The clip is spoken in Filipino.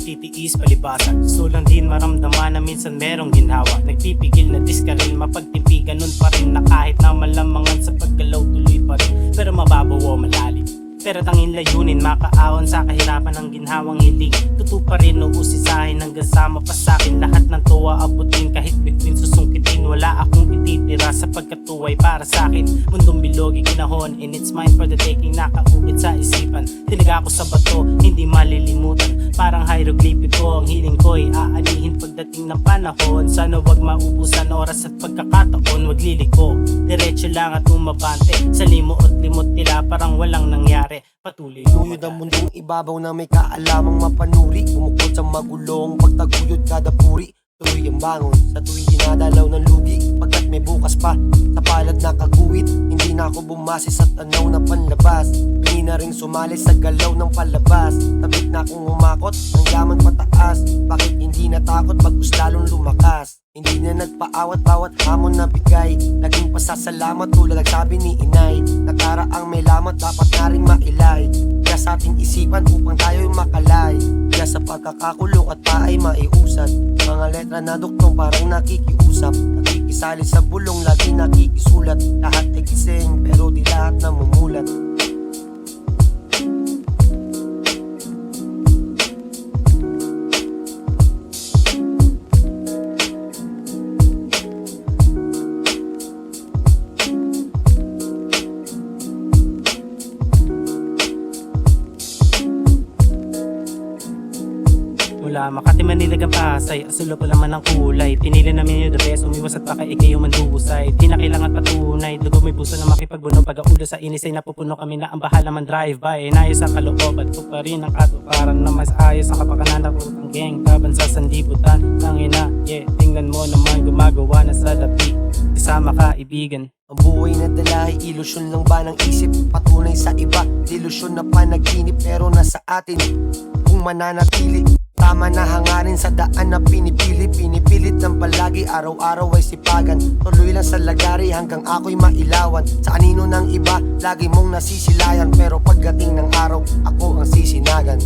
nagtitiis palibasan. Gusto lang din maramdaman na minsan merong ginhawa. Nagpipigil na diskaril mapagtipi, ganun pa rin na kahit na malamangan sa paggalaw tuloy pa rin. Pero mababaw o malalim, pero tanging layunin makaahon sa kahirapan ng ginhawang hiling. Tuto pa rin o usisahin hanggang sa mapasakin lahat ng tuwa abutin. Kahit between susungkitin wala akong ititira sapagkat tuway para sakin. Mundong bilog ikinahon and it's mine for the taking. Nakaukit sa isipan, tiliga ako sa bato hindi malilimutan. Parang hieroglyphiko ang hiling ko'y aanihin pagdating ng panahon. Sana wag maubusan oras at pagkakataon. Wag liliko, diretso lang at umabante. Sa limot nila parang walang nangyari. Patuloy Tuyod ang mundong ibabaw na may kaalamang mapanuri. Umukot sa magulong pagtaguyod kada puri. Tuloy ang bangon sa tuwing dinadalaw ng lugi. Pagkat may bukas pa sa palad na kaguwit. Hindi na ako bumase sa tanaw na panlabas. Hindi na rin sumali sa galaw ng palabas. Tabik na akong umakot ng yaman pataas. Bakit hindi natakot bagkus lalong lumakas? Hindi na nagpaawat bawat hamon na bigay. Naging pasasalamat tulad ang sabi ni inay. Nakaraang may lamat dapat na rin mailay. Kaya sa ating isipan upang tayo'y makalay. Kaya sa pagkakakulong at paay maiusad. Mga letra na duktong parang nakikiusap. Nakikisali sa bulong lagi nakikisulat. Lahat ay gising pero di lahat namumulat. mula Makati, Manila, Pasay, asulo pa naman ang kulay. Pinili namin yung the best, umiwas at baka ikaw yung manduhusay. Di na kailangan patunay, dugo may puso na makipagbuno. Pag-aulo sa inis ay napupuno kami na ang bahala man drive-by. Inayos sa kalooban ko pa rin ang katuparan na mas ayos ang kapakanan ng putang geng. Laban sa sandibutan ng ina, yeah. Tingnan mo naman gumagawa na sa labi. Isama kaibigan. Ang buhay na dala ay ilusyon lang ba ng isip? Patunay sa iba, ilusyon na panaginip pero nasa atin kung mananatili. Tama na hangarin sa daan na pinipili. Pinipilit ng palagi, araw-araw ay sipagan. Tuloy lang sa lagari hanggang ako'y mailawan. Sa anino ng iba, lagi mong nasisilayan. Pero pagdating ng araw, ako ang sisinagan.